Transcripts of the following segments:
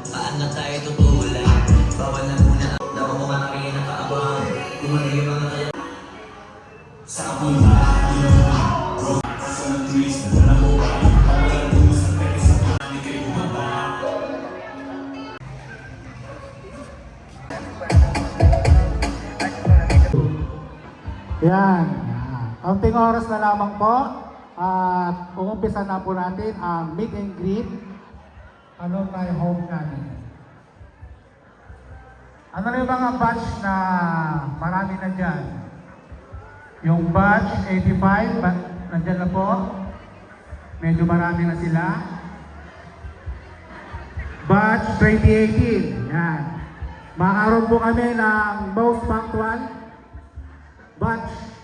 Saan na tayo tutulak? Bawal na muna. Dapat mo ka na kayo nakaabang. Kumana yung mga kaya. Sa aking bahay. Sa ng trees na dala mo ba? Pawalan mo sa peke sa pami kayo bumaba. Yan. Kaunting oras na lamang po. At umumpisa na po natin ang meet and greet. Ano tayo home natin? Ano na yung mga batch na marami na dyan? Yung batch 85, nandyan na po. Medyo marami na sila. Batch 2018, yan. Makaroon po kami ng most punctual batch.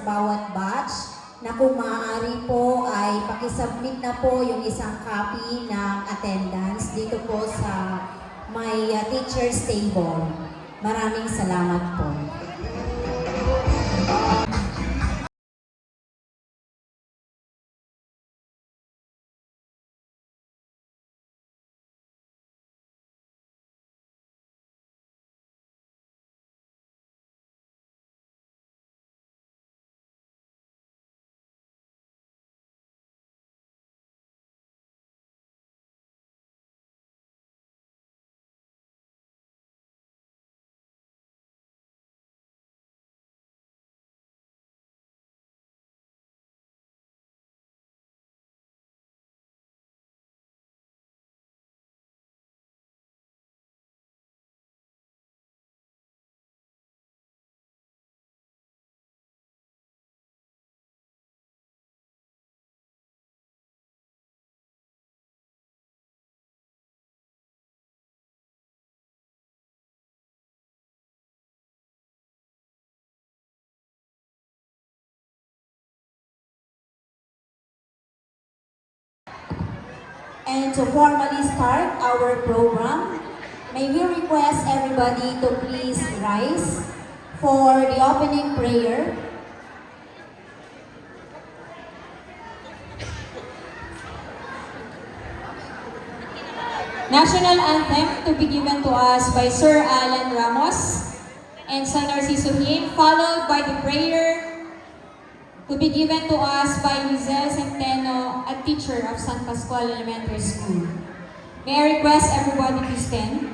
Bawat batch na kung maaari po ay pakisubmit na po yung isang copy ng attendance dito po sa may teacher's table. Maraming salamat po. And to formally start our program, may we request everybody to please rise for the opening prayer. National Anthem to be given to us by Sir Alan Ramos and San Narciso Hymn, followed by the prayer to be given to us by Lizelle Centeno, a teacher of San Pascual Elementary School. May I request everybody to stand?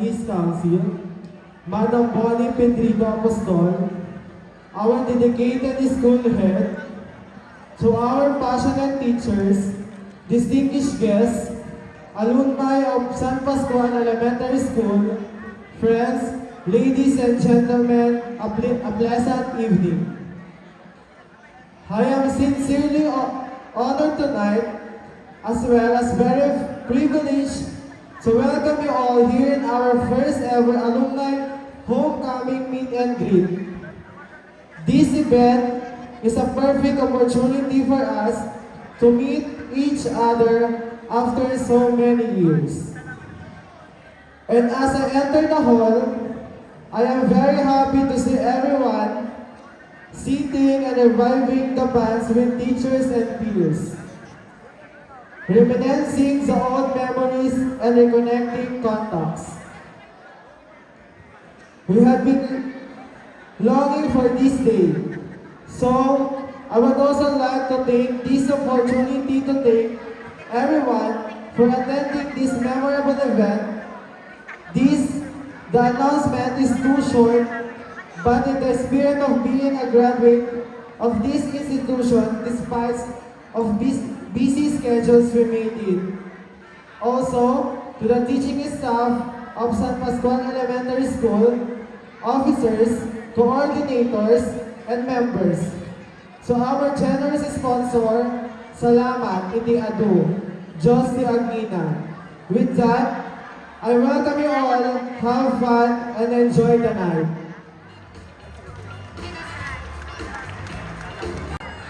his council, Madam Bonnie Pedrigo Apostol, our dedicated school head, to our passionate teachers, distinguished guests, alumni of San Pascual Elementary School, friends, ladies and gentlemen, a pleasant evening. I am sincerely honored tonight, as well as very privileged to welcome you all here in our first ever alumni homecoming meet and greet. This event is a perfect opportunity for us to meet each other after so many years. And as I enter the hall, I am very happy to see everyone sitting and reviving the bands with teachers and peers, reminiscing the old memories and reconnecting contacts. We have been longing for this day, so I would also like to take this opportunity to thank everyone for attending this memorable event. The announcement is too short, but in the spirit of being a graduate of this institution, despite of busy schedules we made it. Also, to the teaching staff of San Pascual Elementary School, officers, coordinators, and members. To our generous sponsor, salamat, hindi adu, Diyos di Agnina. With that, I welcome you all, have fun, and enjoy the night.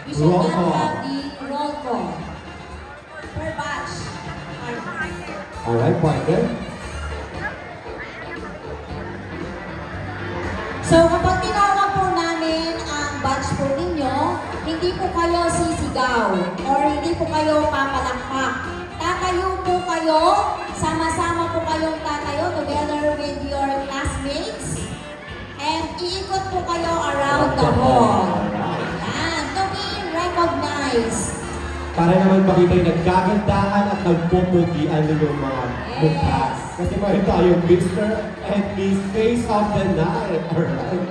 We shall Roll now call. have the roll call per batch. Alright, partner. So kapag tinawag po namin ang batch po ninyo, hindi po kayo sisigaw or hindi po kayo papalakpak. Tatayo po kayo, sama-sama po kayong tatayo together with your classmates and iikot po kayo around the hall. Yan, to be recognized. Para naman makita yung nagkagandahan at nagpupugian yung mga mukha. Yes. Kasi meron tayong Mr. and Miss Face of the Night. Alright.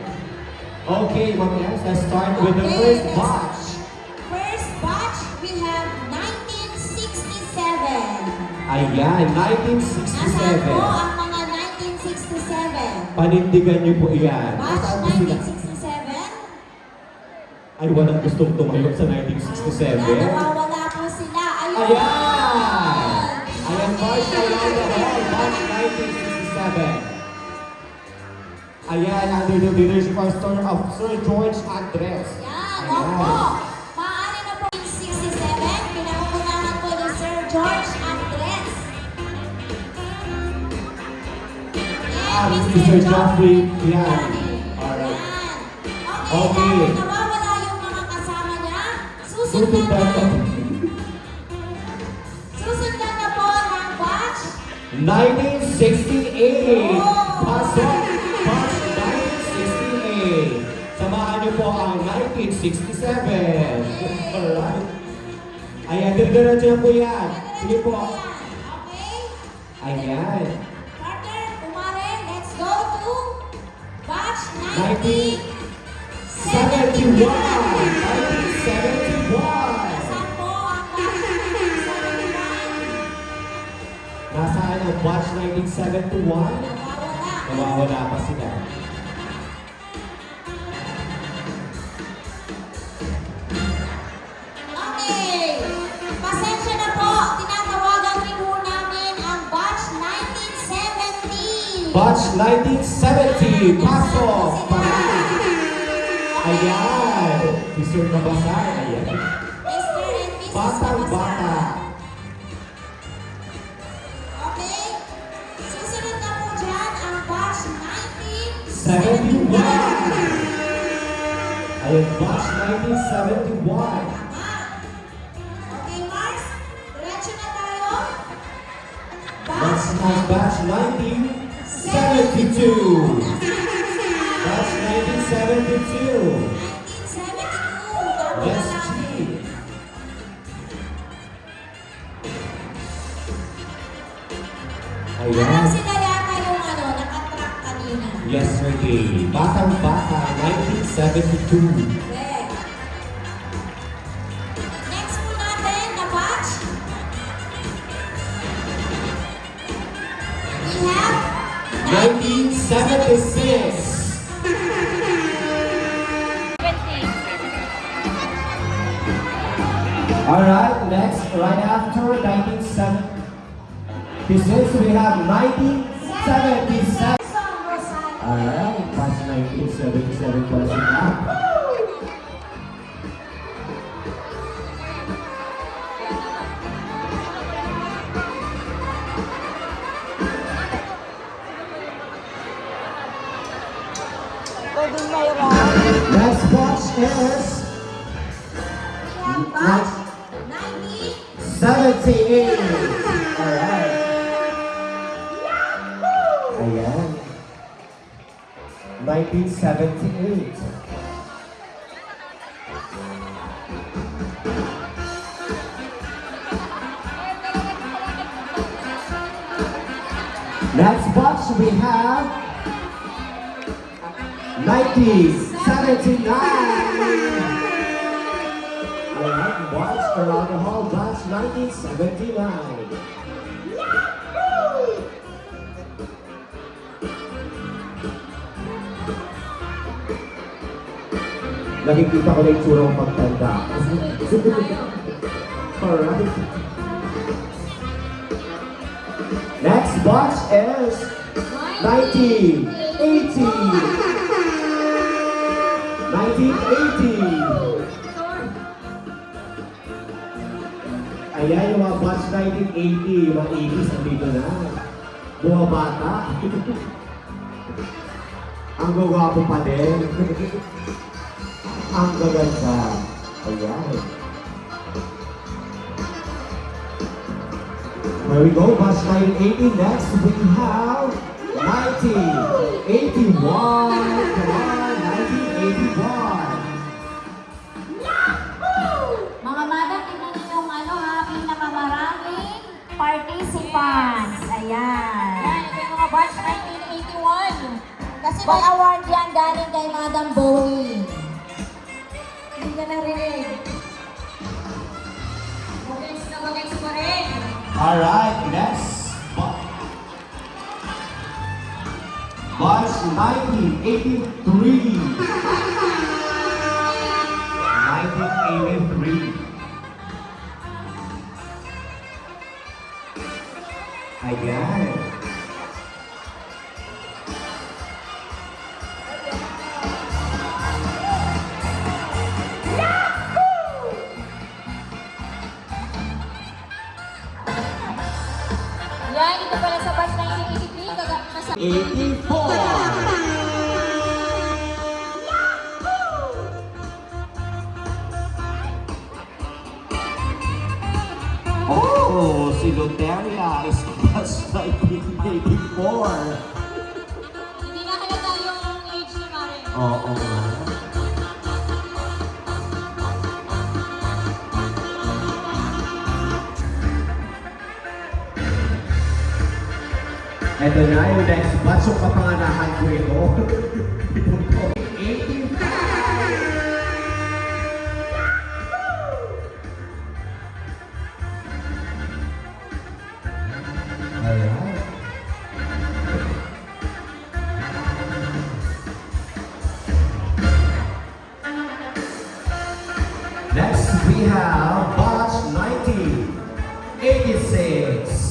Okay, Ma'am Ems, let's start with the Okay, first let's- batch. First batch, we have 1967. Ayan, Nasaan po 1967. ang mga 1967? Panindigan niyo po yan. Batch Nasaan po sila? 1967? Ay, walang gustong tumayo sa Wala, 1967. nawawala po sila. Ayun! Ayan! Ayan, March around the hall, March 1967. Ayan, under the leadership of Sir George Andres. Yan, Ayan. opo. Maaari na po 1967, pinangungunahan po ni Sir George Andres. And Mr. Geoffrey, yan. Alright. Alright. Okay, Okay. dahil nawawala yung mga kasama niya, Susundan susundan po. Susundan na po ng batch 1968. Oh. Pasok, March 1968. Samahan niyo po ang 1967. Alright. Ayan, diretso na po yan. Sige po. Okay? Ayan. Partner, kumare, let's go to batch 1971. 1971. Nasaan po ang batch 1971? Nasaan ang batch 1971? Nawawala. Nawawala pa sila. Okay. Pasensya na po. Tinatawagan din po namin ang batch 1970. Batch 1970. Pasok. Ayan. Mr. Kabasar. Ayan. Mr. and Mrs. Batang Kabasa. bata. Okay. Susunod na po dyan ang batch 71. 1971. Ayan, batch 1971. Tama. Okay, Mars. Diretso na tayo. Let's have batch 1972. Batch 1972. 1972. Tama Let's na natin. see. Parang Ayan. sila yata yung ano, yesterday. Batang Bata, 1972. Correct. Next po natin na batch. We have 1976. Alright, next, right after 1976, we have 1977. Alright, past 1977 pala sila. Next batch is We have batch 90. 78. Alright. Ayan. 1978. Next box we have 1979. Alright, box around the hall, box 1979. Nakikita ko na yung tsura ng pagtanda. Alright. Next box is 1980. 1980. Ayan yung mga batch 1980, yung mga 80s andito na. Buha bata. Ang gagwapo pa din. Ang gaganda. Ayan. There we go, batch 1980. Next we have 1981. Come on, 1981. Mga madam, tingnan niyo yung pinakamaraming participants. Ayan. Yan, ito yung mga batch 1981. Kasi may award yan galing kay Madam Bowie. Hindi ka narinig. Bagets na bagets pa rin. Alright, next. Batch 1983. 1983. Ayan. Yan, ito pala sa batch 1983. Nasa 84. Oh, si Loteria is plus 1984. Hindi na halata yung age ni Mare. Oo nga. Ito na yung next batch yung kapanganahan ko ito. 85. Alright. Next we have batch 1986.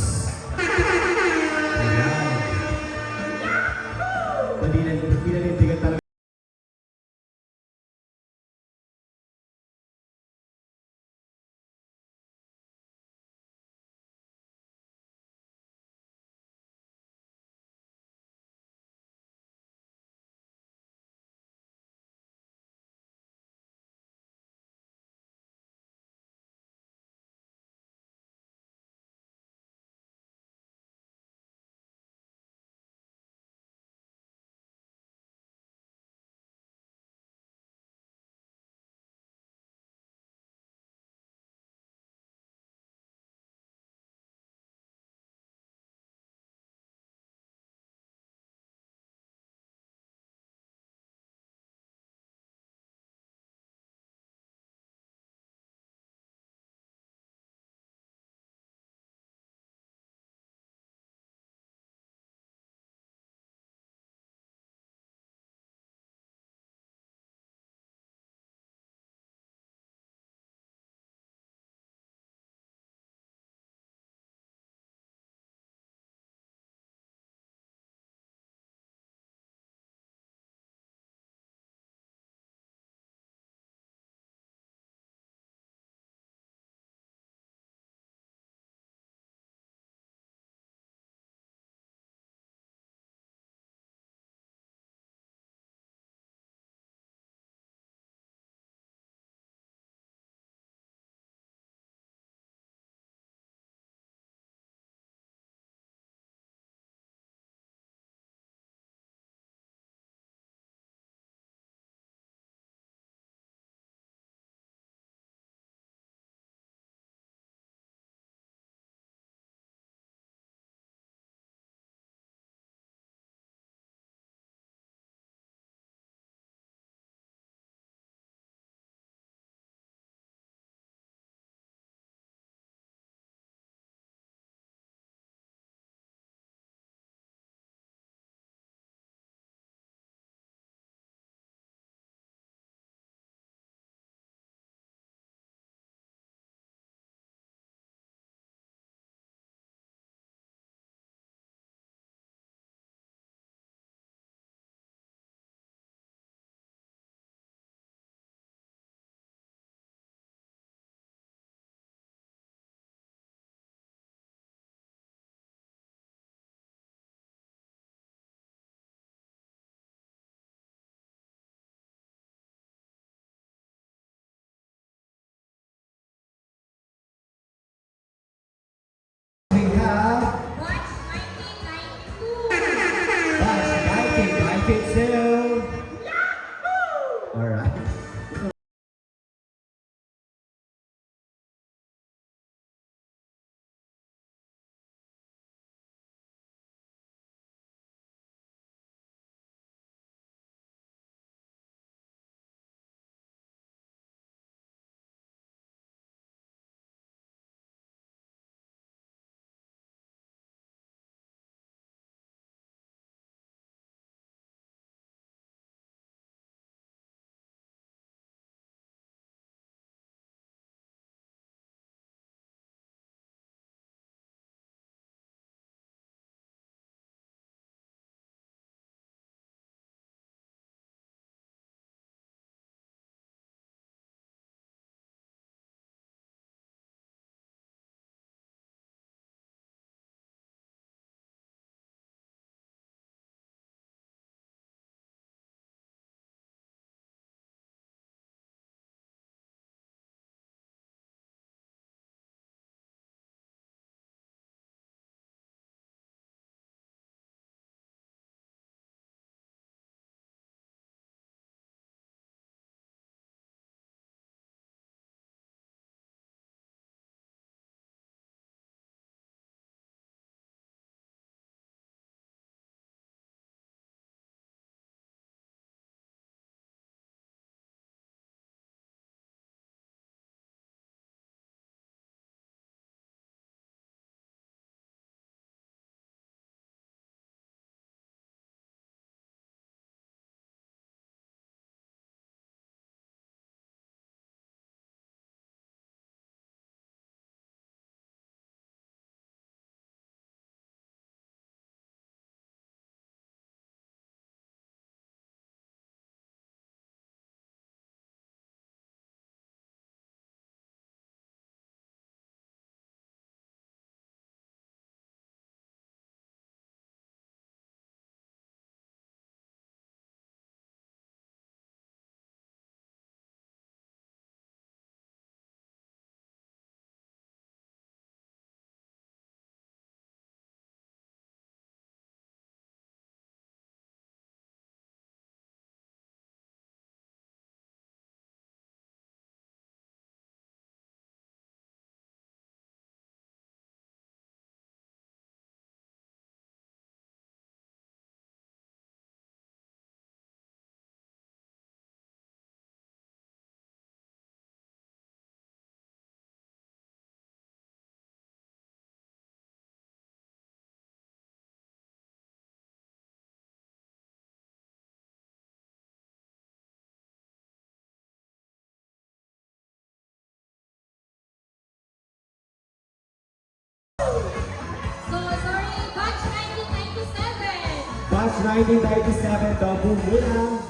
1997, double muna.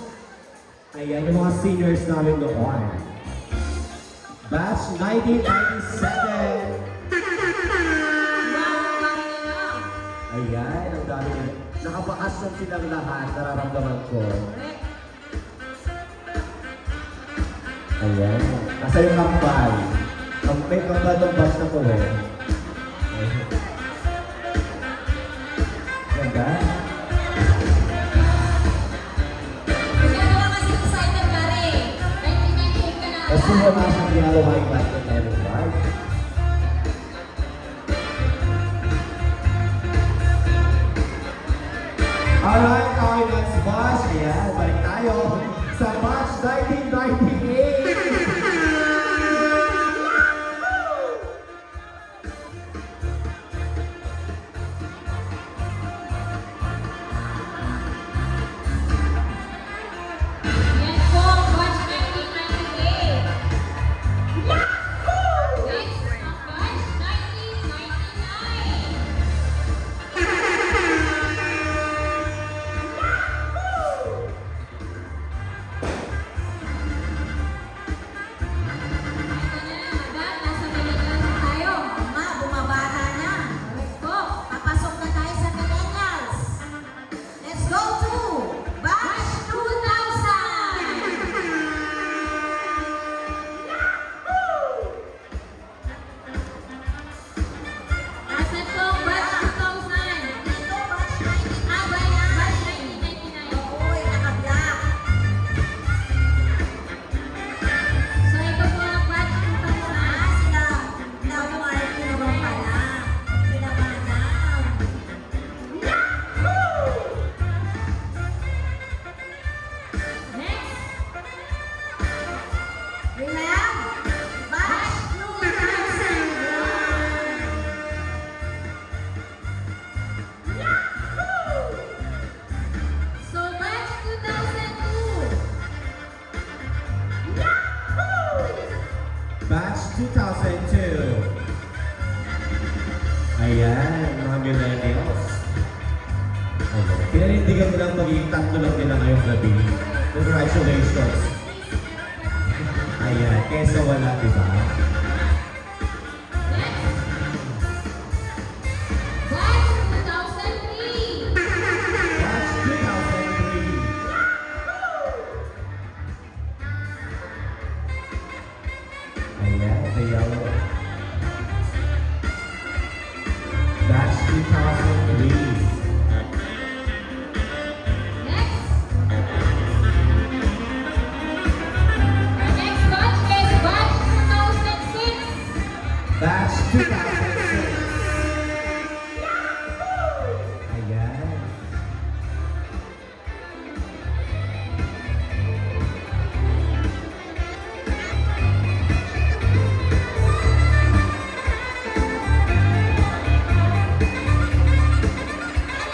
Ayan yung mga seniors namin noon. Batch 1997. Ayan, ang dami nila. Nakabakasyon silang lahat, nararamdaman ko. Ayan. Asa yung kambal? May kambal ng batch na to eh. Ganda. Masyado ka kasi excited ka rin. 1998 ka na. Kasi wala siyang ginagawa yung batch na tayo ng batch. Alright, okay, next batch. Ayan, balik tayo sa batch 1998. Yan po, batch 1998. Next, ang batch 1999. Nasa millennials na tayo. Ma, bumabata na. Let's go. Papasok na tayo sa millennials. Let's go to Batch 2000. Nasaan po, batch 2000? Dito, Batch 19. Batch 1999. Uy, naka-black. So ito po ang batch 2000. Sila, Mark, pinabang pala. Pinabanam. Next, Relax. Batch 2001. so batch 2002. Batch 2002. Ayan, mga millennials. Okay. Pinanindigan mo lang magiging tatlo lang nila ngayong gabi. Congratulations. Ayan, kesa wala, di ba? Next, batch 2003. Batch 2003. Ayan, the yellow. Batch 2003. Next, our next batch is batch 2006. Batch 2006. Ayan.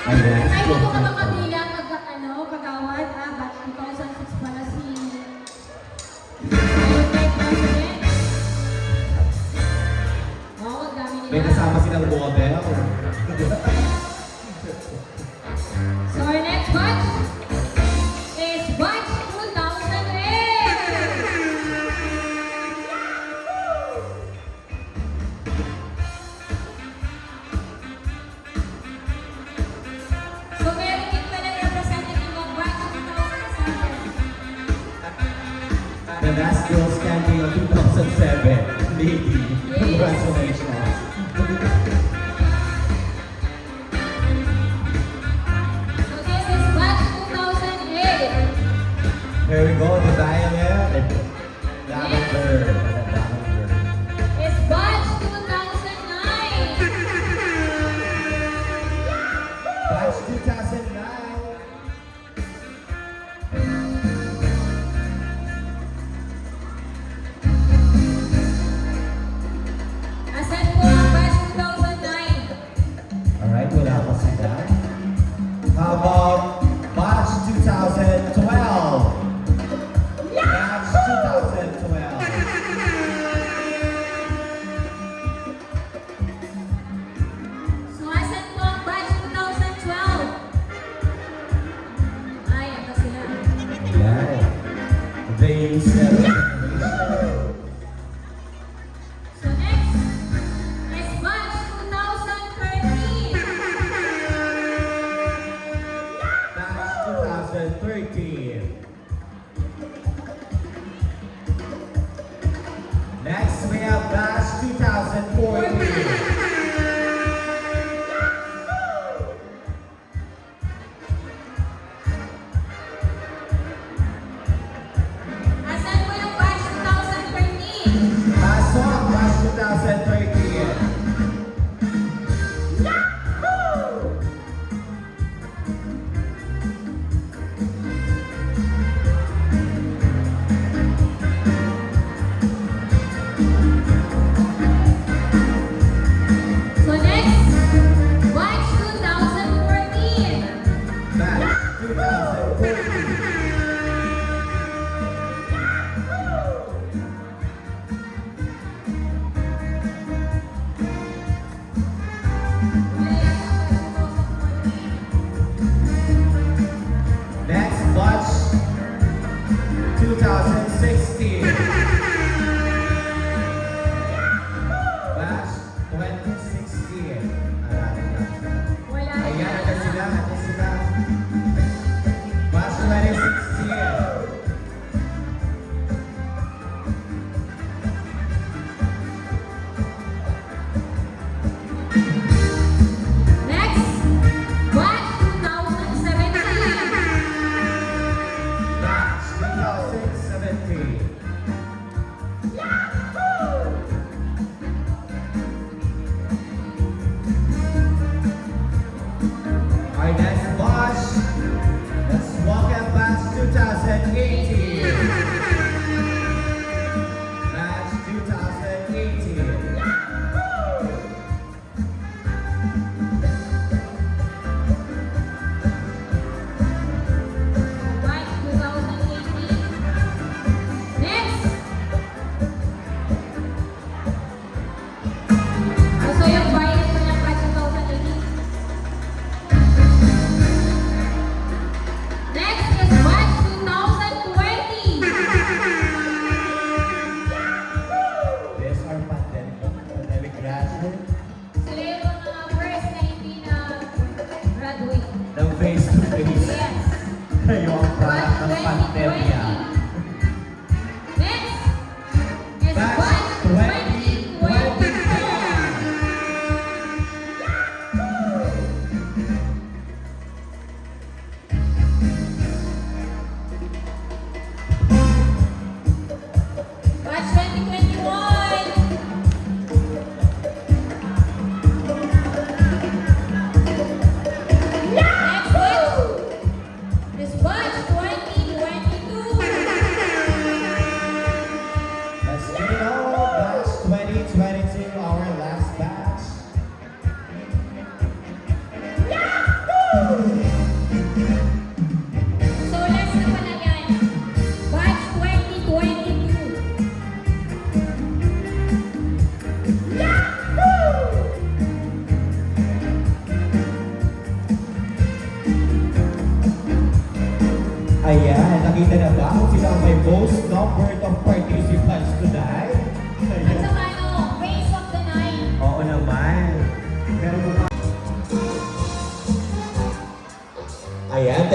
Ayan. Ay, dito ka makabilang kagawad, batch 2006 pala si Albert President. Wow, ang dami May nila. kasama silang model. So our next batch is batch 2008. So meron din pala representative of batch 2007. The last girl standing on 2007. Lady. Congratulations. So this is batch 2008. Here we go, the violet. Lavender. Lavender. It's batch 2009. Batch 2009. Asan po ang batch 2010?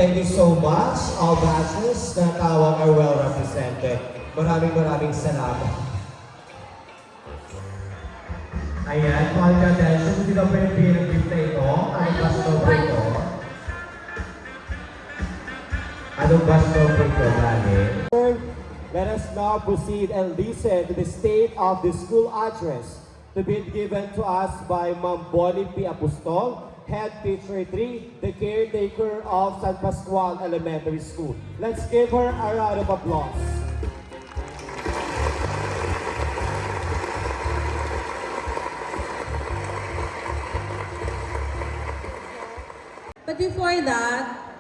thank you so much. All batches na tawag are well represented. Maraming salamat. Ayan, mahal ka attention. Sino pa yung pinag-gift na ito? Anong bus number ito? Anong bus number ito, Dani? Let us now proceed and listen to the state of the school address to be given to us by Ma'am Bonnie P. Apostol, Head Teacher 3, the caretaker of San Pascual Elementary School. Let's give her a round of applause. But before that,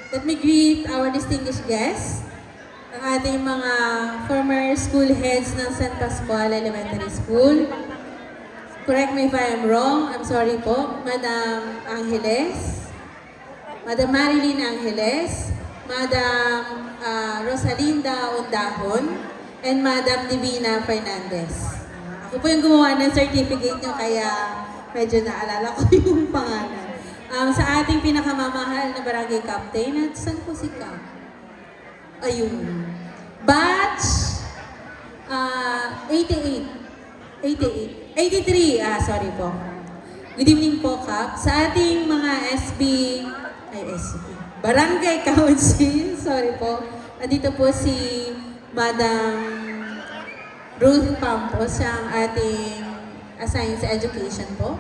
let me greet our distinguished guests, ang ating mga former school heads ng San Pascual Elementary School. Correct me if I am wrong, I'm sorry po. Madam Angeles, Madam Marilyn Angeles, Madam Rosalinda Ondahon, and Madam Divina Fernandez. Ako po yung gumawa ng certificate nyo, kaya medyo naalala ko yung pangalan. Sa ating pinakamamahal na barangay captain, at saan po si Cap? Ayun. Batch 83, sorry po. Good evening po, Cap. Sa ating mga Barangay Council, sorry po. Nandito po si Madam Ruth Pampos, siya ang ating assigned sa education po.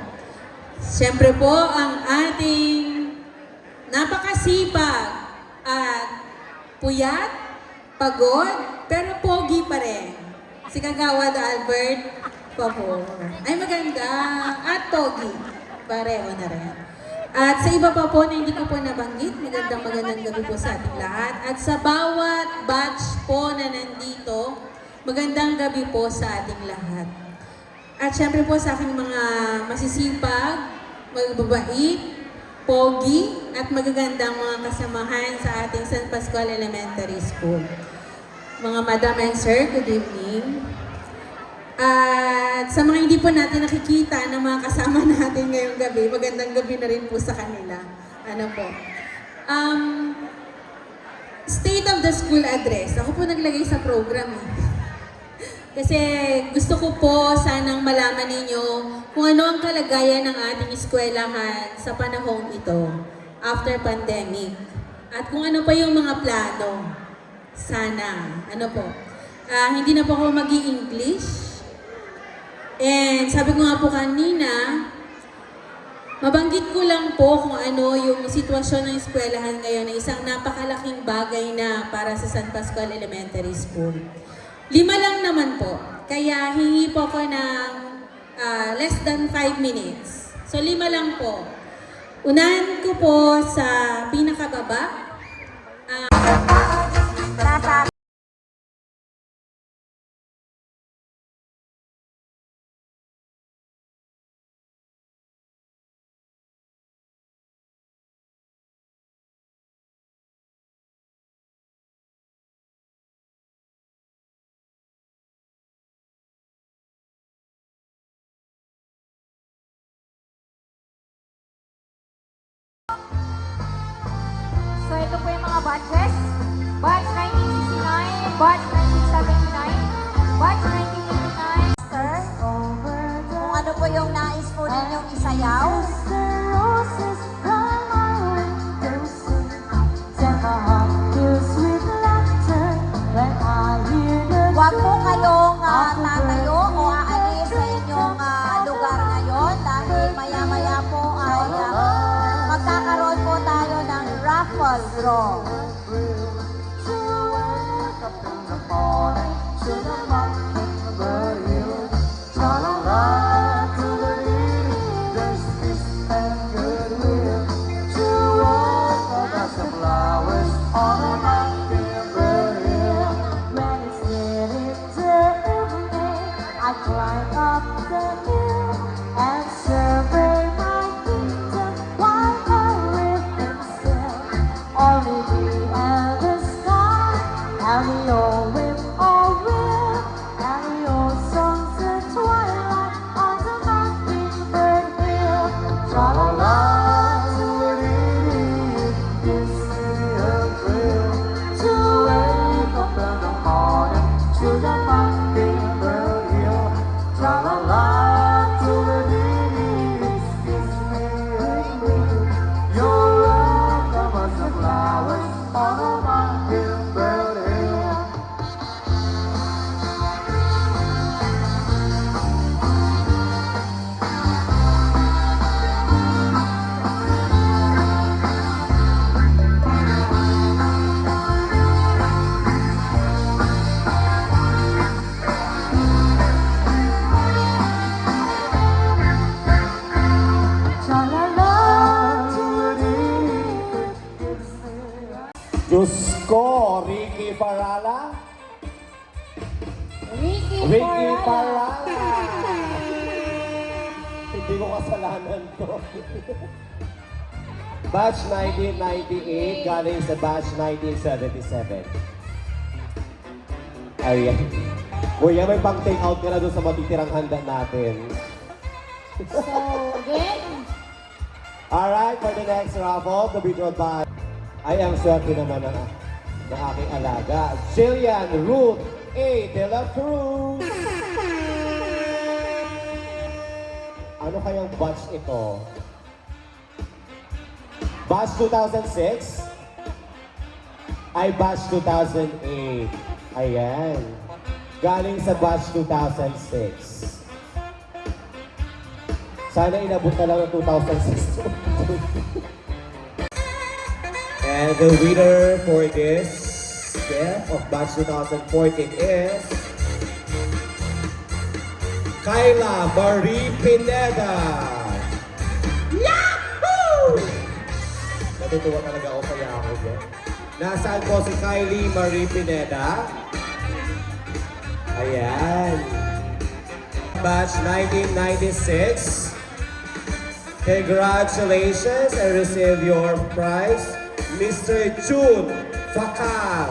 Siyempre po, ang ating napakasipag at puyat, pagod, pero pogi pa rin. Si Kagawad Albert Pabor. Ay maganda. At pogi. Pareho na rin. At sa iba pa po na hindi ko po nabanggit, magandang gabi po sa ating lahat. At sa bawat batch po na nandito, magandang gabi po sa ating lahat. At syempre po sa aking mga masisipag, magbabait, pogi, at magagandang mga kasamahan sa ating San Pascual Elementary School. Mga madam and sir, good evening. At sa mga hindi po natin nakikita ng mga kasama natin ngayong gabi, magandang gabi na rin po sa kanila. Ano po? State of the School Address. Ako po naglagay sa program eh. Kasi gusto ko po sanang malaman ninyo kung ano ang kalagayan ng ating eskwelahan sa panahong ito, after pandemic. At kung ano pa yung mga plano. Sana. Ano po? Hindi na po ako mag-i-English. And sabi ko nga po kanina, mabanggit ko lang po kung ano yung sitwasyon ng eskwelahan ngayon na isang napakalaking bagay na para sa San Pascual Elementary School. 5 lang naman po. Kaya hingi po ako ng less than 5 minutes. So 5 lang po. Unahan ko po sa pinakababa. So ito po yung mga batches. Batch 1969, batch 1979, batch 1989. Sir, kung ano po yung nais po ninyong isayaw? Huwag po kayong tatayo o aalis sa inyong lugar ngayon dahil maya-maya po ay magkakaroon po tayo ng raffle draw. Parala? Ricky Ricky Parala. Parala! Hindi ko kasalanan to. Batch 1998, galing sa batch 1977. Ayan. Kuya, may pang take out ka na doon sa matitirang handa natin. So, again, Alright, for the next raffle, to be drawn by... Ay, ang swerte naman ng aking alaga. Jillian Ruth A. De La Cruz. Ano kayang batch ito? Batch 2006? Ay, batch 2008. Ayan. Galing sa batch 2006. Sana inabot na lang ng 2006. And the winner for this gift of batch 2014 is Kyla Marie Pineda. Yahoo! Natutuwa talaga ako sa Yahoo dyan. Nasaan po si Kylie Marie Pineda? Ayan. Batch 1996. Congratulations and receive your prize, Mr. June Fakal.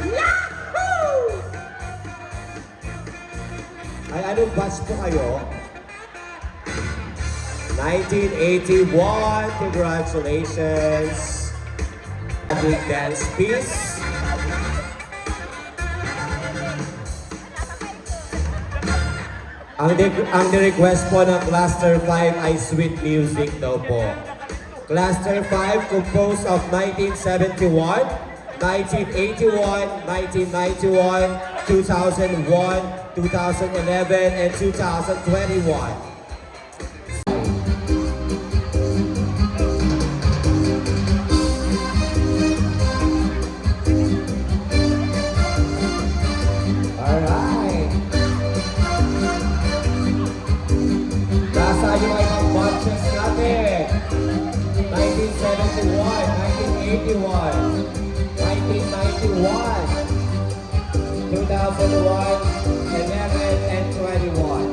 Yahoo! Ay, anong batch po kayo? 1981. Congratulations. Big dance piece. Ang request po ng Cluster 5 ay sweet music daw po. Cluster 5 composed of 1971, 1981, 1991, 2001, 2011, and 2021. Alright. Nasa yung ibang batches natin. 1971, 1981, 1991, 2001, 11, and 21.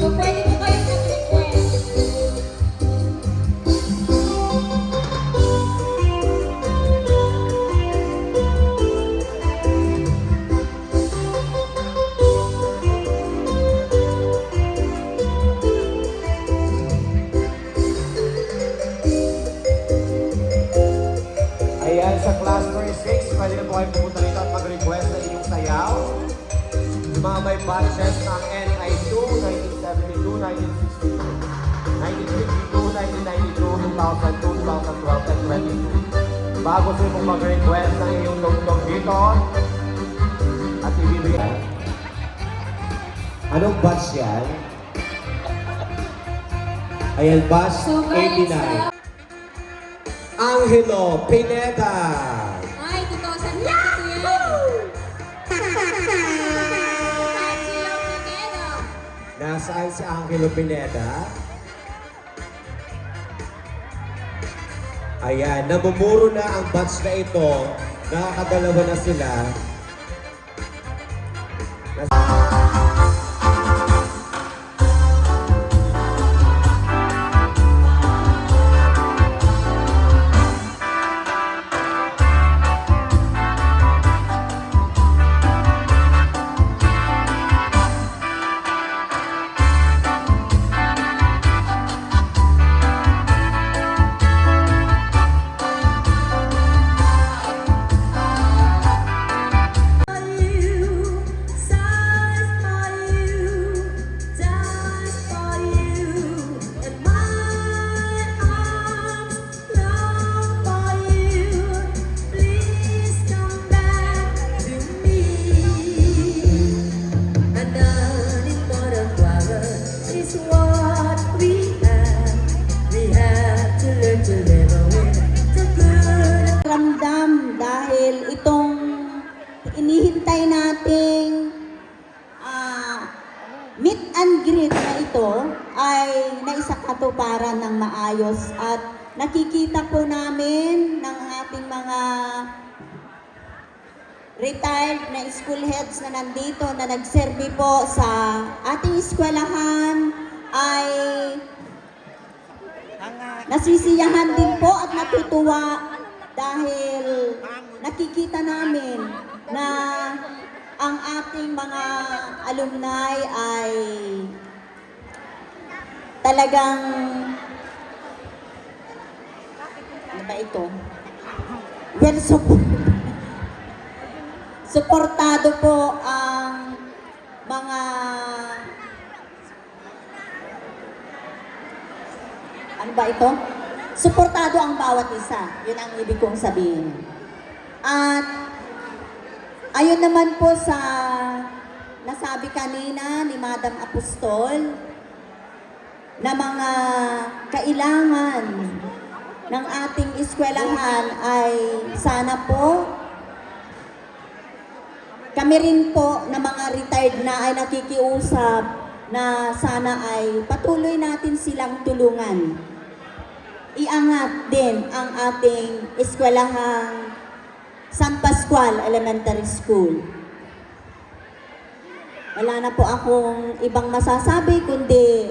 so pwede po kayo mag-request. Ayan, sa Cluster 6, pwede na po kayo pumunta rito at mag-request na inyong sayaw. Yung mga may batches ng NI2, 1972, 1962, 1962, 1992, 2002, 2012, and 2022. Bago sila pong mag-request ng inyong tugtog dito, at ibibigay. Anong batch yan? Ayan, batch So, guys, 89. Angelo Pineda. Ay, 2022 yan. Angelo Pineda. Nasaan si Angelo Pineda? Ayan, namumuro na ang batch na ito. Nakakadalawa na sila. maayos at nakikita po namin ng ating mga retired na school heads na nandito na nagserbi po sa ating eskwelahan ay nasisiyahan din po at natutuwa dahil nakikita namin na ang ating mga alumni ay talagang ano ba ito? Well suportado po ang mga ano ba ito? Suportado ang bawat isa. Yun ang ibig kong sabihin. At ayun naman po sa nasabi kanina ni Madam Apostol na mga kailangan ng ating eskwelahan ay sana po kami rin po na mga retired na ay nakikiusap na sana ay patuloy natin silang tulungan. Iangat din ang ating eskwelahang San Pascual Elementary School. Wala na po akong ibang masasabi kundi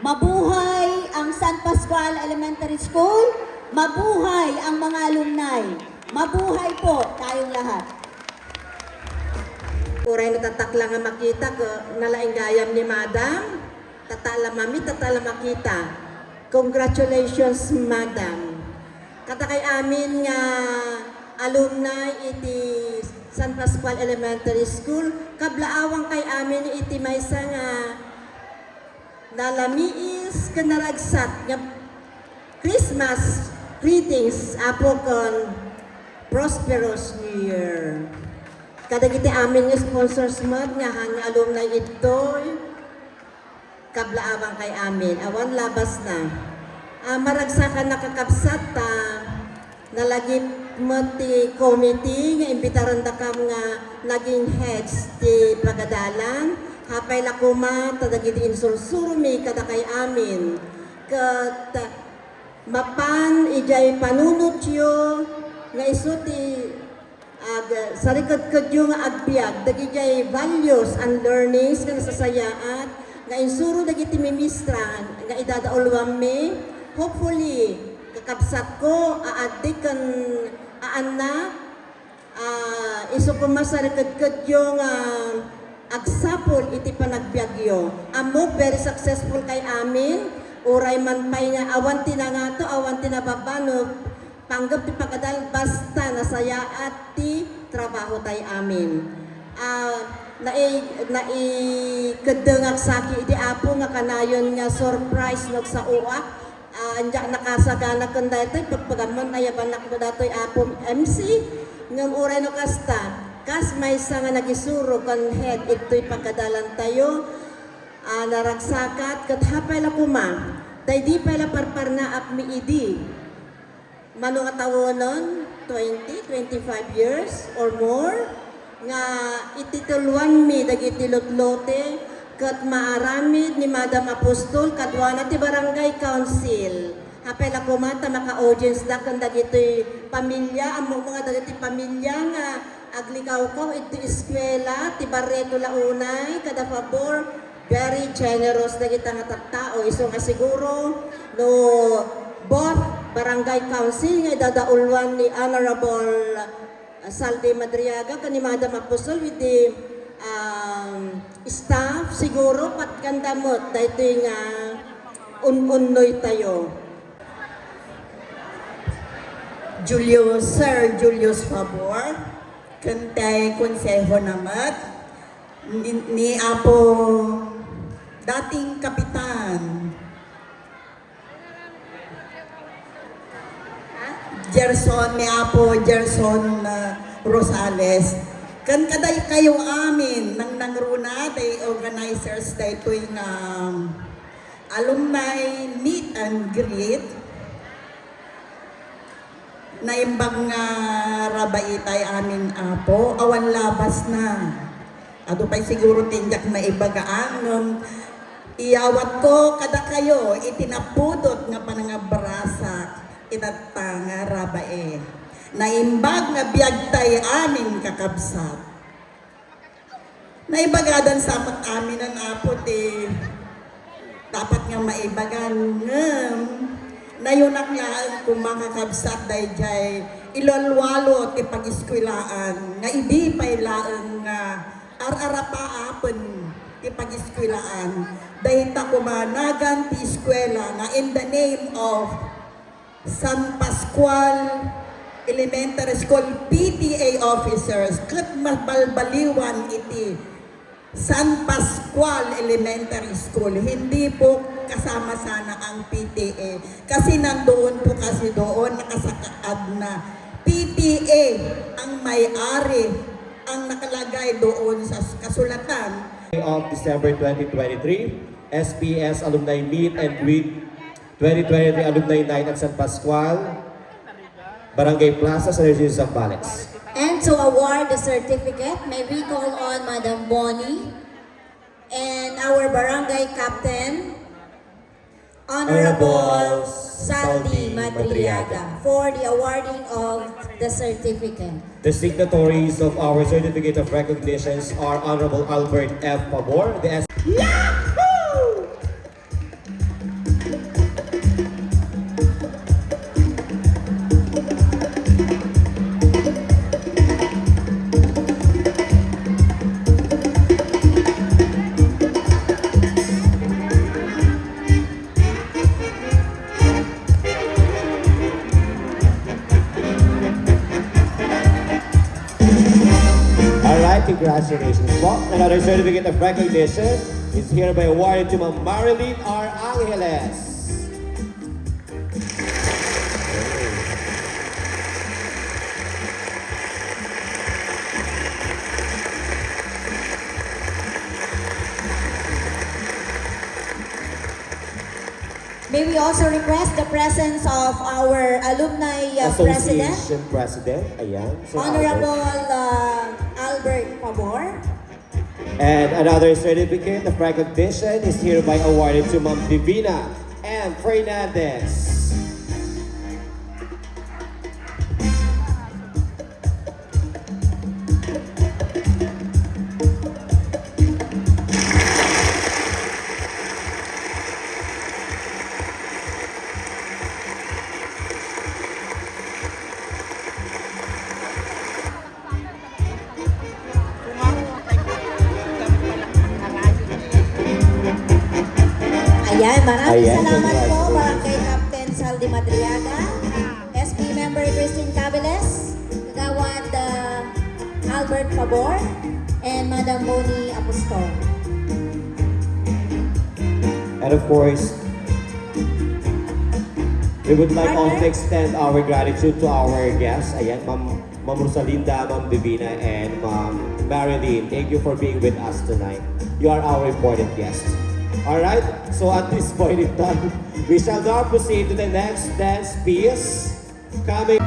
mabuhay ang San Pascual Elementary School, mabuhay ang mga alumni, mabuhay po tayong lahat. Uray natatakla nga makita ko nalaing gayam ni Madam. Tatala mami, tatala makita. Congratulations, Madam. Kata kay amin nga alumni iti San Pascual Elementary School, kablaawang kay amin iti maysa nga nalamiis kanaragsat nga Christmas greetings apo kon prosperous New Year. Kadagiti amin nga sponsors mod nga hang alumni itoy kablaawang kay amin. Awan labas na. Maragsakan nakakapsat ta nalagi mo ti committee nga imbitaran da kam nga naging heads ti pagadalan. Hapay lakuma tadagiti insursurmi kada kay amin. Kat mapan ijay panunutyo nga iso ti sarikad-kadyo nga agbyag, dagijay values and learnings nga nasasayaat, nga insuro dagiti mimistran, nga idadaulwam mi, hopefully, kakabsat ko, aadik kan aana, iso kuma sarikad-kadyo nga agsapol iti panagbyagyo. Amo, very successful kay amin, uray man pay nga, awan tinangato, awan tinababano, panggap ti pagkadal basta nasaya at ti trabaho tay amin. Kadengak saki iti apo nga kanayon nga surprise nog sa uak. Anja nakasagana kan daytoy pagpagamon ayaban nak datoy apo MC ngem uray no kasta. Kas maysa nga nagisuro kan head ito'y pagkadalan tayo. Naragsakat kat hapay la kuma. Tay di pala parparna ap mi idi. Mano nga tawonon, 20-25 years or more, nga itituluan mi dagiti lotlote kat maaramid ni Madam Apostol kadwana ti Barangay Council. Hapay la kumata maka-audience da kan dagiti pamilya, among mga dagiti pamilya nga aglikaw-kaw iti eskwela, ti Barreto Launay, kada favor, very generous dagiti nga tattao. Iso nga siguro, no, both Barangay Council nga idadaulwan ni Honorable Salde Madriaga kani Madam Apostol with the staff siguro patkandamot daytoy nga unnoy tayo. Sir Julius Favor, kantay konseho namat ni Apo dating kapitan Gerson Rosales. Kan kaday kayo amin nang nangruna day organizers day tuwing alumni meet and greet na imbang nga rabayitay amin apo awan labas na. Ato pa'y siguro tinjak na ibagaan Iyawat ko kada kayo itinapudot nga panangabrasak itatanga rabae. Naimbag nga biyagtay amin kakabsat. Naibagadan sa amin ang apot dapat nga maibagan ngem na yun ang laan kung makakabsat dayjay ilolwalo ti pag-iskwilaan nga idi pay laan nga ar-arapa apon ti pag-iskwilaan dahil ta kumanagan ti eskwela nga in the name of San Pascual Elementary School PTA officers ket mabalbaliwan iti San Pascual Elementary School. Hindi po kasama sana ang PTA kasi nandoon po kasi doon nakasakaad na PTA ang may-ari ang nakalagay doon sa kasulatan Of December 2023, SPS Alumni Meet and Greet 2023 Alumni Night at San Pascual, Barangay Plaza, San Luis, Zambales. And to award the certificate, may we call on Madam Bonnie and our barangay captain, Honorable Saldi Madriaga, for the awarding of the certificate. The signatories of our certificate of recognitions are Honorable Albert F. Pabor, the Congratulations po. Another certificate of recognition is hereby awarded to Ma'am Marilyn R. Angeles. May we also request the presence of our alumni president, Association President. Ayan. Sir Honorable Albert. Albert Pabor. And another certificate of recognition is hereby awarded to Ma'am Divina M. Fernandez. Ayan, maraming Ayan, salamat po congratulations. Barangay Captain Saldi Madriaga, SP Member Christine Cabeles, Kagawad Albert Pabor, and Madam Bonnie Apostol. And of course, we would like also to extend our gratitude to our guests. Ayan, Ma'am Rosalinda, Ma'am Divina, and Ma'am Marilyn. Thank you for being with us tonight. You are our important guests. Alright, so at this point in time, we shall now proceed to the next dance piece. Coming.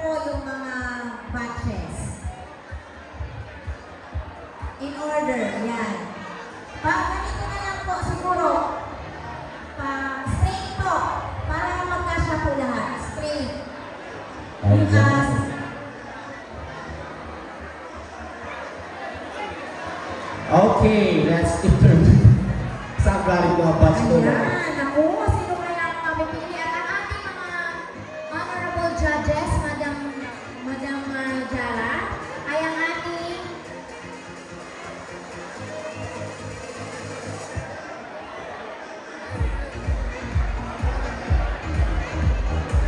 po yung mga batches. In order, yan. Ganito na lang po siguro. Straight po. Para magkasya po lahat. Straight. Okay, let's interview sa galing mga batch ko. Ayan, ako, sino kaya ang mamipili? At ang ating mga honorable judges, Madam Jara, ay ang ating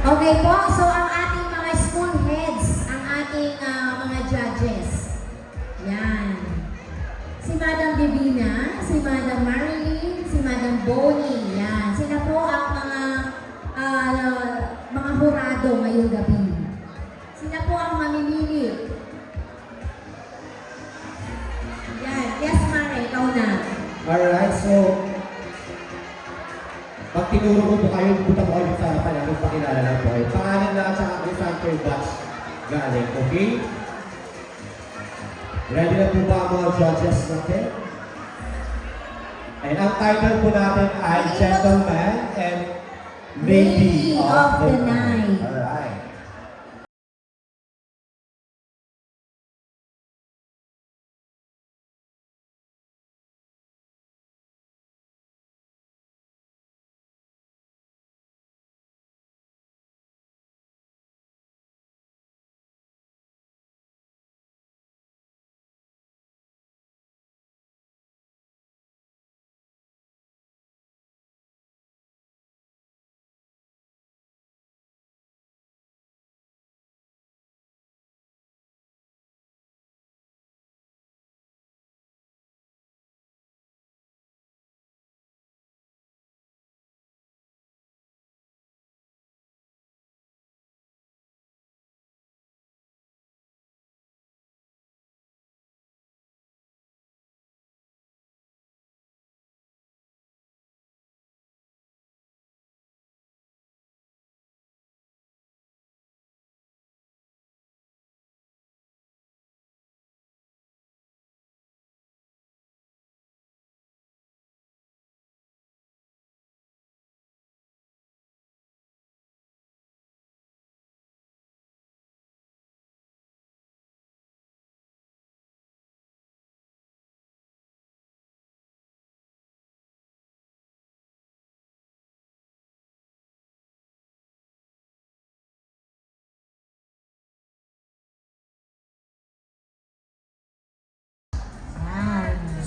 okay po, so ang ating mga school heads, ang ating mga judges. Yan. Si Madam Divina, si Madam Marilyn, si Madam Bonnie, yan. Sila po ang mga hurado ngayong gabi. Sila po ang mamimili. Yan. Yes, Mare, ikaw na. Alright, so pag tinuro ko po kayo, punta po kayo sa harapan namin, pakilala lang po kayo. Pangalan lang at saka kung saan kayo batch galing, okay? Ready na po ba ang mga judges natin? And ang title po natin ay Gentleman and Lady of the Night. Alright.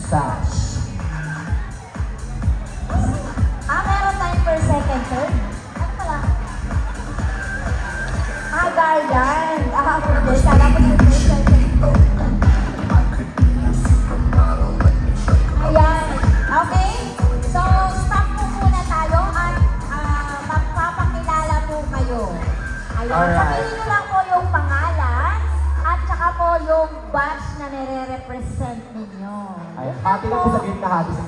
Sash. Meron tayong per second, sir? Ano pala? Guardian. Hindi. Kala ko yung per second. Ayan. Okay? So, stop po muna tayo at magpapakilala po kayo. Ayan. Alright. Sabihin nyo lang po yung pangalan at saka po yung batch na nire-represent ninyo. Ay, hati na po sa gitna, hati sa...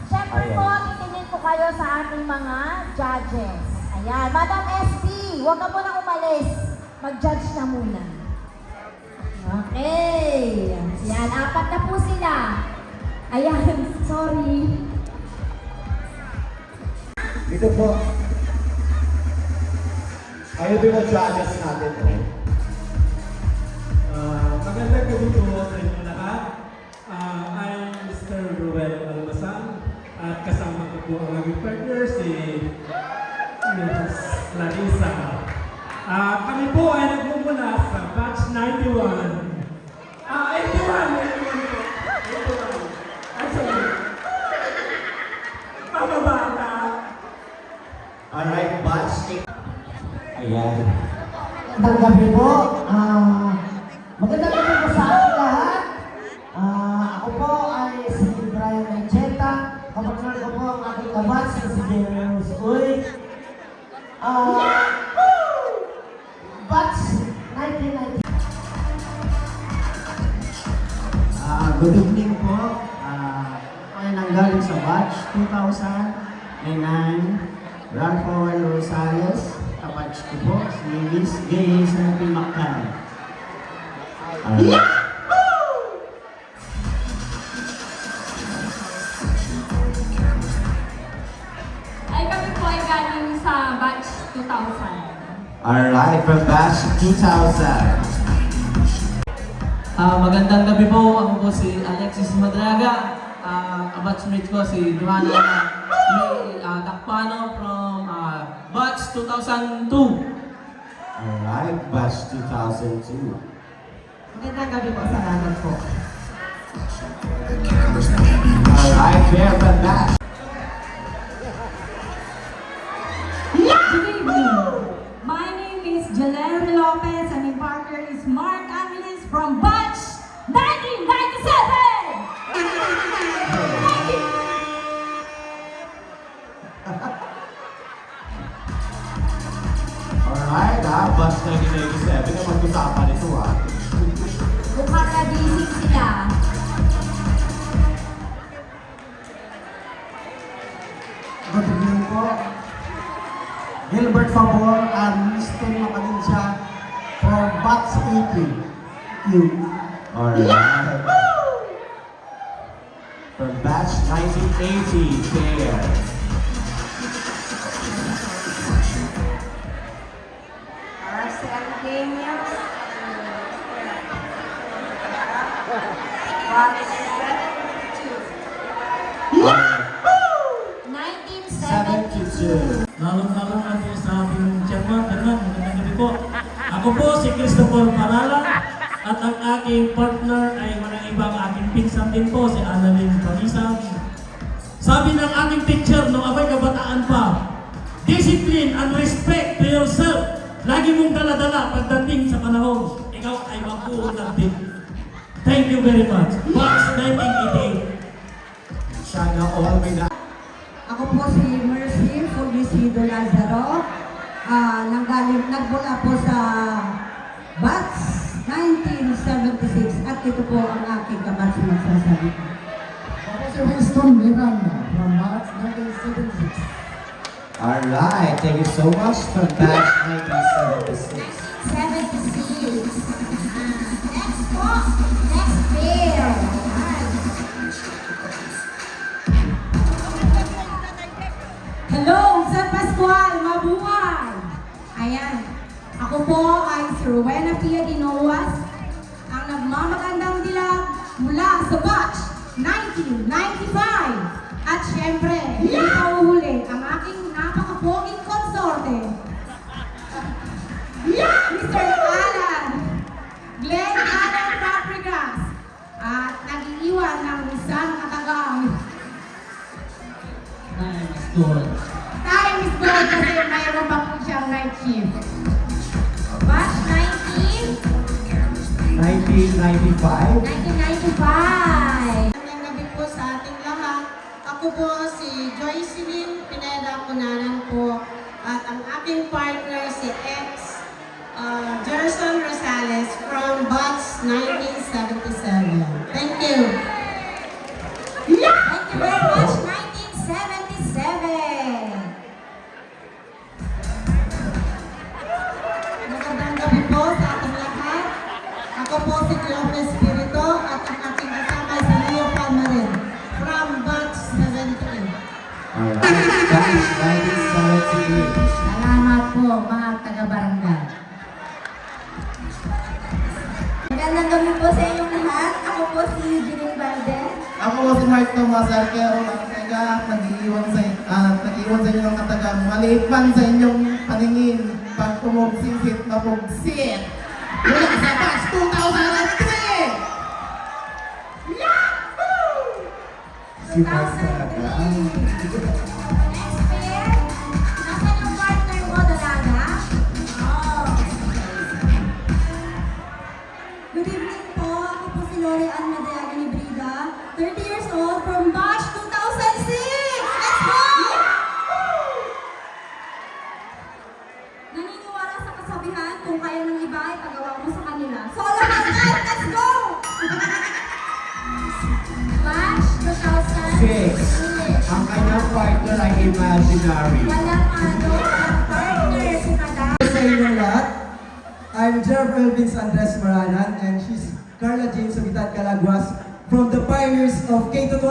Siyempre Ayan. po, titingin po kayo sa ating mga judges. Ayan. Madam SP, huwag ka muna umalis. Mag-judge na muna. Okay. Ayan, apat na po sila. Ayan, sorry. Dito po. Kayo din ang judges natin. Magandang gabi po sa inyo lahat. I'm Mr. Ruel Almasan at kasama ko po ang aming partner si Ms. Larissa. Kami po ay nagmumula sa batch 91. 81 po. 81. Ay, sorry. Pababata. Alright, batch 8. Ayan. Magandang gabi po. Magandang gabi po sa ating lahat. Ako po ay si Brian Mencheta. Kapatid ko po ang aking kabats na si Jeremy Uy. Batch 1990. Good evening po. Ako ay nanggaling sa batch 2000 ay 9. Ralph Rosales. Kapatid batch ko po, si Miss Gay sa Pimaktan. Ay kami po ay galing sa batch 2000. Alright, from batch 2000. Magandang gabi po. Ako po si Alexis Madraga. Kabatchmate ko si Johanna May Takpano from batch 2002. Alright, batch 2002. Magandang gabi po sa lahat po. Alright, Claire from batch. Good evening. My name is Jalene Lopez and my partner is Mark Angeles from batch 1997. Thank you. Alright, batch 1997 na mag-usapan ito Mukhang nagising sila. Good evening po. Gilbert Favor and Liston Makalinsia from batch 80. Thank you. Alright. From batch 1980, Claire. Marcel Daniels. Batch 1972. 72. Lalong-lalong natin sa ating chairman, magandang gabi po. Ako po si Christopher Parala at ang aking partner ay walang ibang aking pinsan din po, si Annalyn Parisang. Sabi ng aking teacher nung ako'y kabataan pa, discipline and respect to yourself. Lagi mong dala-dala pagdating sa panahon, ikaw ay magpuunang din. Thank you very much. Batch 1988. Sana all may na. Ako po si Mercy Fulgicido Lazaro. Nagmula po sa batch 1976 at ito po ang aking kabatch magsasabi. Ako si Winston Miranda from batch 1976. Alright, thank you so much from batch 1976. 76. Next po, next pair. Hello, San Pascual, mabuhay! Ayan, ako po ay si Rowena Pia Dinoas, ang nagmamagandang dilag mula sa batch 1995. At syempre, hindi pauhuli ang aking napakapoging konsorte, Mr. Alan, Glenn Alan Fabregas, at nag-iiwan ng isang katagang Time is good. time is good kasi mayroon pa po siyang night shift. Batch 1995. 1995. Magandang gabi po sa ating lahat. Ako po si Joycelyn Pineda Cunanan po at ang aking partner si Gerson Rosales from batch 1977. Thank you. Thank you very much, 1977. Magandang gabi po sa ating lahat. Ako po si Cleopa Espirito at ang aking kasama si Leo Palmarin from batch 73. Alright, batch 1978. Salamat po mga taga-barangay. Magandang gabi po sa inyong lahat. Ako po si Eugene Valdez. Ako po si Mark Tomas Arquero, nag-iwan sa inyo ng katagang maliit man sa inyong paningin pag pumugsisit na pugsit. Mula sa batch 2003! Si Mark talaga. Next pair. Nasaan yung partner mo, dalaga? Oh. Good evening po. Ako po si Lori Ann Madiaga ni Brida, 30 years old from batch 2006. Let's go! Naniniwala sa kasabihan kung kaya ng iba ay pagawa mo sa kanila. Solo man tayo! Let's go! Batch 2006. Ang kanyang partner ay imaginary. Walang walang partner si Madam. I'm Jeff Elvins Andres Maranan, and she's Carla Jane Subitat Calaguas from the pioneers of K-12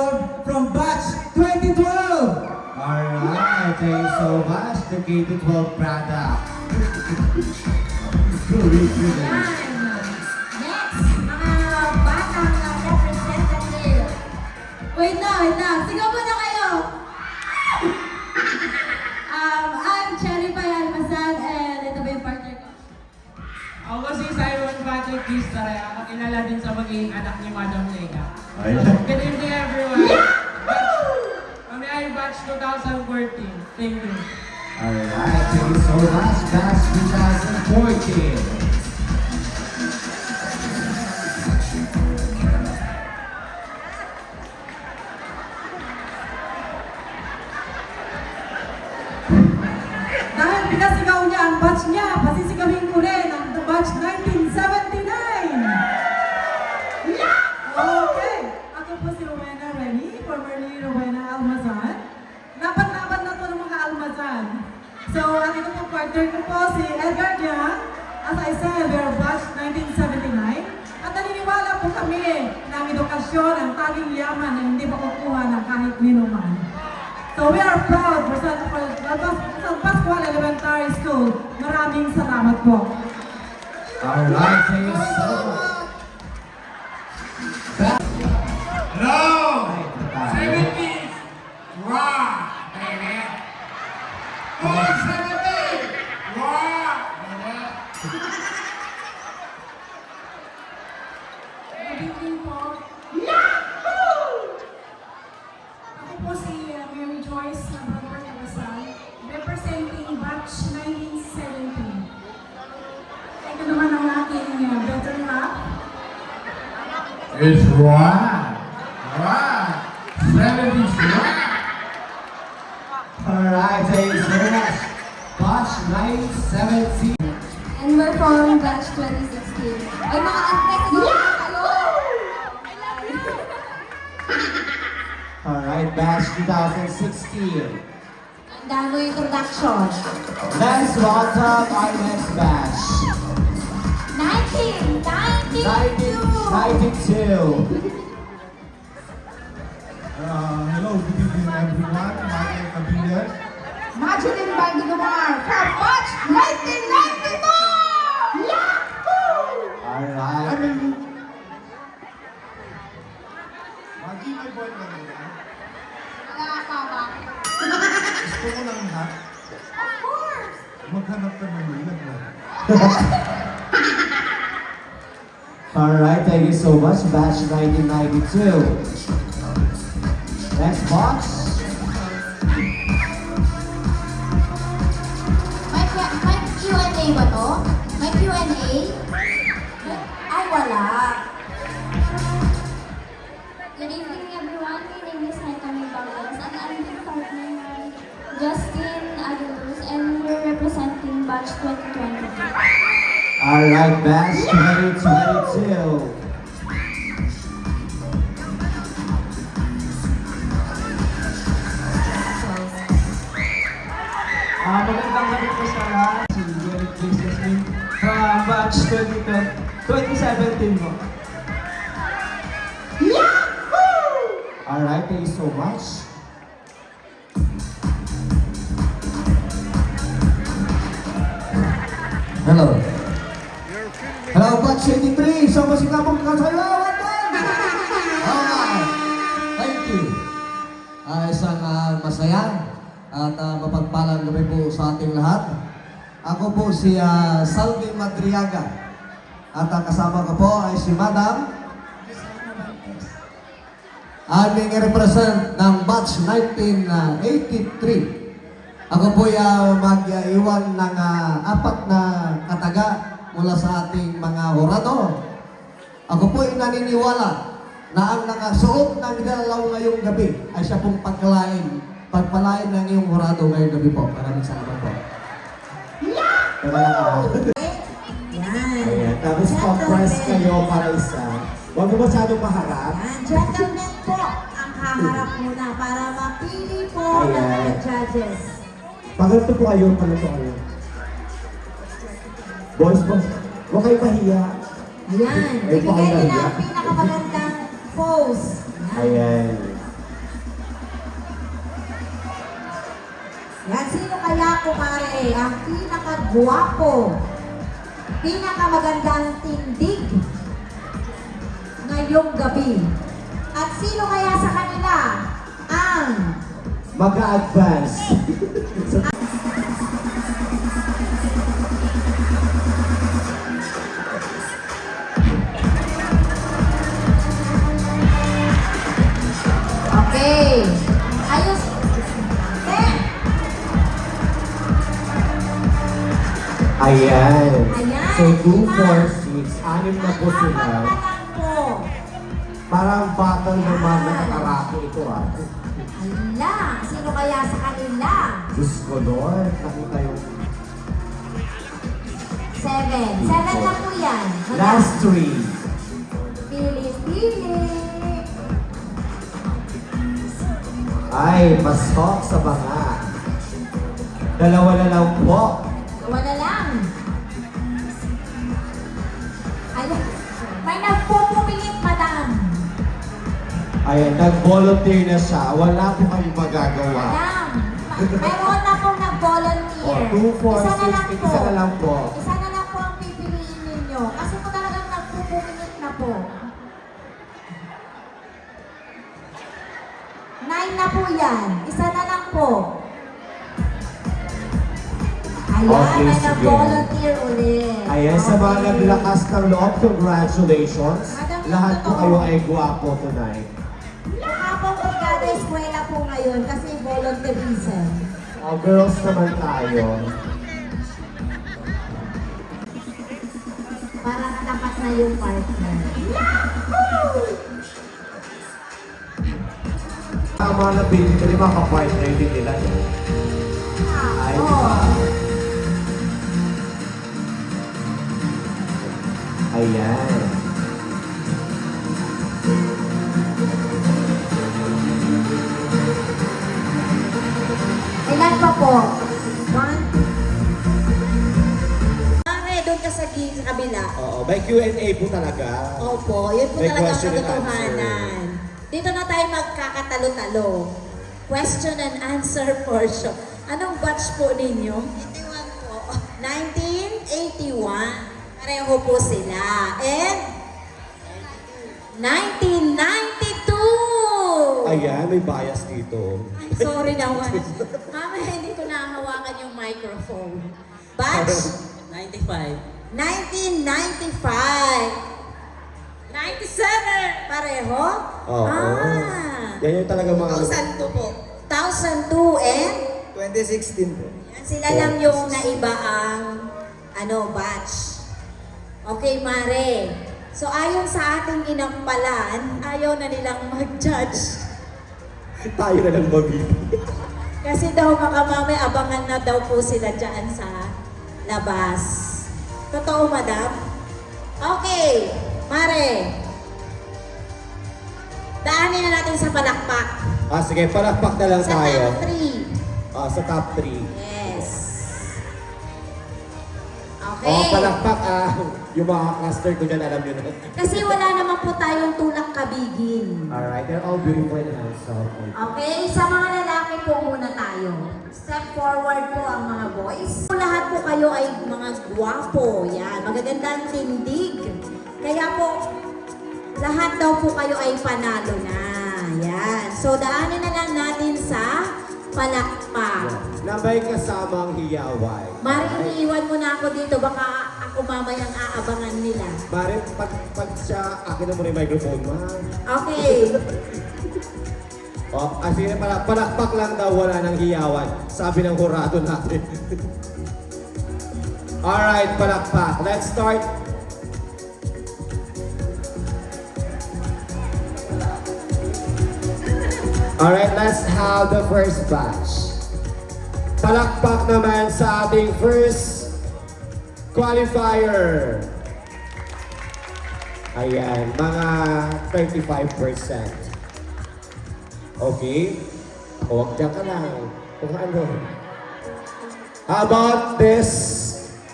from batch 2012! Alright, thank you so much. The K-12 product. Next, mga batang representative. Wait lang. Sigaw muna kayo. I'm Cherry Pay Almazan and ito ba yung partner ko? Ako si Simon Patrick Gistare. Ako kilala din sa magiging anak ni Madam Lega. Good evening, everyone. Kami ay batch 2014. Thank you. Alright, thank you so much. Batch 2014. Dahil pinasigaw niya ang batch niya, pasisigawin ko rin ang the batch 1979! Okay! Ako po si Rowena Reni, formerly Rowena Almazan. Laban-laban na to ng mga Almazan. So, ang ito po partner ko po si Edgar Diang. As I said, we are batch 1979. At naniniwala po kami na ang edukasyon ang taging yaman na hindi makukuha ng kahit ninuman. So we are proud for San Pascual Elementary School. Maraming salamat po. Alright, thank you so much. Hello! 70. 70s! Wow! Baby! Oh, 70! Wow! Baby! Good evening po. Ako po si Mary Joyce ng Brother Cabasal, representing batch 1970. Ito naman ang aking better half. It's right! Right! 70s right! Alright, thank you so much. Batch 917. And we're from batch 2016. Ay, mga atlet, kayo! I love you! Alright, batch 2016. Damo introduction. Let's welcome our next batch. 1992. 1992. Hello, good evening everyone. Michael Cabillan. Madeline Bangunomar from batch 1992. Alright. Magi, may boyfriend mo yan? Wala ka ba? Gusto mo lang ha? Of course. Maghanap ka ng ilan na. Alright, thank you so much. Batch 1992. Next batch. May Q&A ba to? May Q&A? Ay, wala. Good evening, everyone. My name is Naitami Bagos, and I'm the partner of Justin Aguiluz, and we're representing batch 2022. Alright, batch 2022. Magandang gabi po sa lahat. Si Derek Business Team from batch 2017 mo. Alright, thank you so much. Hello. Hello, batch 83. Sa musika mong kasayawan doon. Alright. Thank you. Isang masaya at mapagpalang gabi po sa ating lahat. Ako po si Salvi Madriaga. At kasama ko po ay si Madam aming represent ng batch 1983. Ako po mag-iwan ng apat na kataga mula sa ating mga horado. Ako po ay naniniwala na ang nakasuot ng galaw ngayong gabi ay siya pong pagpalain ng iyong horado ngayong gabi po. Maraming salamat po. Ayan, tapos pa-press kayo para isa. Huwag mo masyadong maharap. Yan, gentlemen po ang haharap muna para mapili po ng mga judges. Pag ito po kayo, pag ito kayo. Boys, boys. Huwag kayo mahiya. Ayan. Ay, Ibigay nila pakinahiya. ang pinakamagandang pose. Ayan. Yan, sino kaya kumare ang pinakagwapo, pinakamagandang tindig ngayong gabi? At sino kaya sa kanila ang Mag-a-advance. okay? Ayos. Eh, Ayan. Ayan. So, 2, Lima. 4, 6. 6 na po apat sila. na lang po. Parang battle naman na kakaraki ito ah. Ala, sino kaya sa kanila? Diyos ko, Lord. Nakita yung 7. 7 na po yan. last 3. Pili-pili. Ay, pasok sa banga. Dalawa na lang po. Wala lang. Ayun. May nagpupumilit, madam. Ayan, nag-volunteer na siya. Wala po kayong magagawa. Madam. Meron na pong nag-volunteer. O, 2, 4, Isa na lang 6, po. isa na lang po. Isa na lang po ang pipiliin ninyo. Kasi po talagang nagpupumilit na po. 9 na po yan. Isa na lang po. Ayan, Okay, may sige. nag-volunteer ulit. Ayan, sa mga Okay. naglakas ng loob, congratulations. Madam, Lahat po totoo. kayo ay guwapo tonight. Mukha pong brigada eskwela po ngayon kasi volunteerism. O, girls naman tayo. Para natapat na yung partner. Ang mga nabili mga ka-partner din nila. Ay, Oh. Ayan. Ilan pa po? 1, Mare, doon ka sa kabila. Oo, may Q&A po talaga. Opo, yun po May talaga ang question and katotohanan. Dito na tayo magkakatalo-talo. Question and answer portion. Anong batch po ninyo? 81 po. 1981. Pareho po sila. And 1992. Ayan, may bias dito. Ay, sorry naman. Mama, hindi ko nahawakan yung microphone. Batch 95. 1995. 97! Pareho? Oo. Yan yung talaga mga... 2002 po. 2002 and? 2016 po. Yan, sila lang yung naiba ang batch. Okay, Mare. So, ayon sa ating inampalan, ayaw na nilang mag-judge. Tayo na lang mabili. Kasi daw makamame, abangan na daw po sila dyan sa labas. Totoo, madam? Okay, Mare. Daanin na natin sa palakpak. Sige, palakpak na lang Sa tayo. top 3. Sa top 3. Yes. Okay. Palakpak, yung mga caster ko dyan, alam nyo na. kasi wala naman po tayong tulak kabigin. Alright, they're all beautiful and handsome. Okay, sa mga lalaki po muna tayo. Step forward po ang mga boys. Lahat po kayo ay mga gwapo. Yan, magagandang tindig. Kaya po, lahat daw po kayo ay panalo na. Yan. So, daanin na lang natin sa palakpak. Na may kasamang hiyaway. Mari, iniiwan mo na ako dito. Baka ako mamayang aabangan nila. Mare, pag siya, akin na muna yung microphone, ma. Okay. Sige, palakpak lang daw, wala nang hiyawan. Sabi ng hurado natin. Alright, palakpak. Let's start. Alright, let's have the first batch. Palakpak naman sa ating first qualifier. Ayan, mga 35%. Okay? Huwag dyan ka lang. Kung ano. How about this?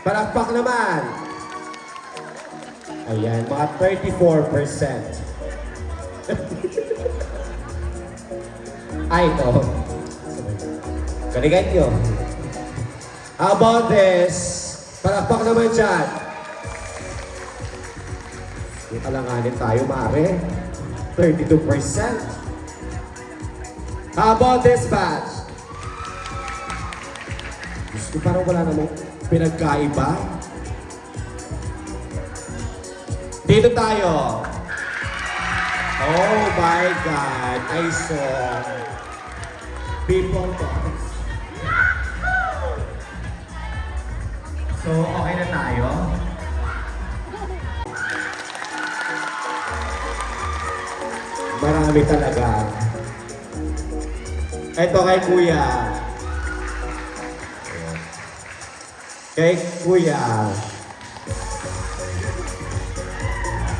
Palakpak naman. Ayan, mga 34%. Ay, ito. Galingan nyo. How about this? Palakpak naman dyan. Yung alanganin tayo, Mare. 32%. How about this batch? Gusto parang wala namang pinagkaiba. Dito tayo. Oh my God, I saw people dance. So, okay na tayo? Marami talaga. Ito kay Kuya. Kay Kuya.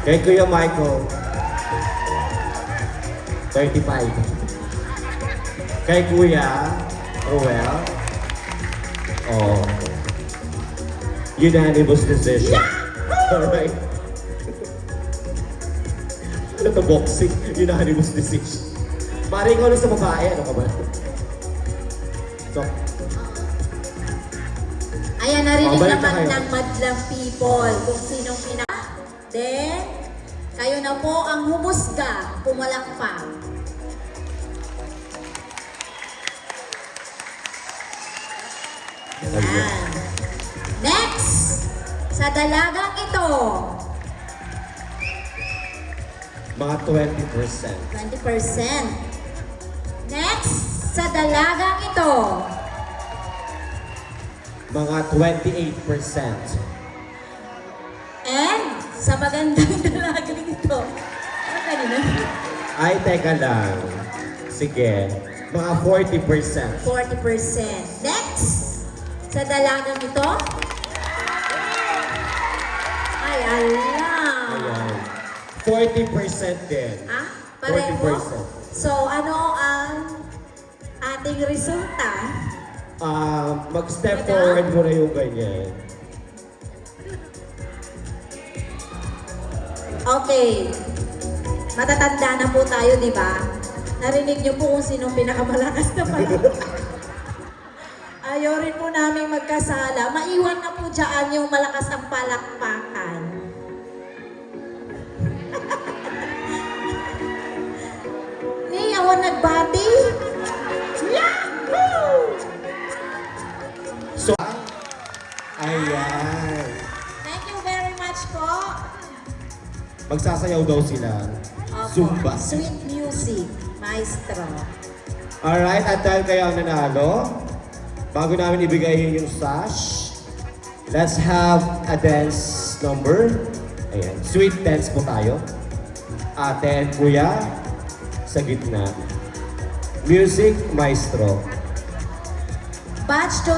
Kay Kuya Michael. 35. Kay Kuya Ruel. Oh. Unanimous decision. Alright. Ano to boxing? Unanimous decision. Maring ano sa babae? Ano ka ba? So, Ayan, narinig Balik na naman kayo. ng madlang people kung sinong Then, kayo na po ang humusga, pumalakpak. Ayan. Next, sa dalagang ito, mga 20%. 20%. Next, sa dalagang ito, Mga 28%. and sa magandang dalagang ito. Ano kanina? Ay, teka lang. Sige. Mga 40%. 40%. Next, sa dalagang ito, ay, alam. Ayan. 40% din. Ah, pareho? 40%. So, ano ang ating resulta? Mag-step forward mo na yung ganyan. Okay. Matatanda na po tayo, di ba? Narinig niyo po kung sinong pinakamalakas na palakpak. Ayaw rin po namin magkasala. Maiwan na po dyan yung malakas ang palakpakan. Ni, ako nagbati. Yahoo! So, ayan. Thank you very much po. Magsasayaw daw sila. Opo. Zumba. Sweet music, maestro. Alright, at dahil kayo ang nanalo, bago namin ibigay yung sash, let's have a dance number. Ayan, sweet dance po tayo. Ate and Kuya, sa gitna. Music, maestro. Batch to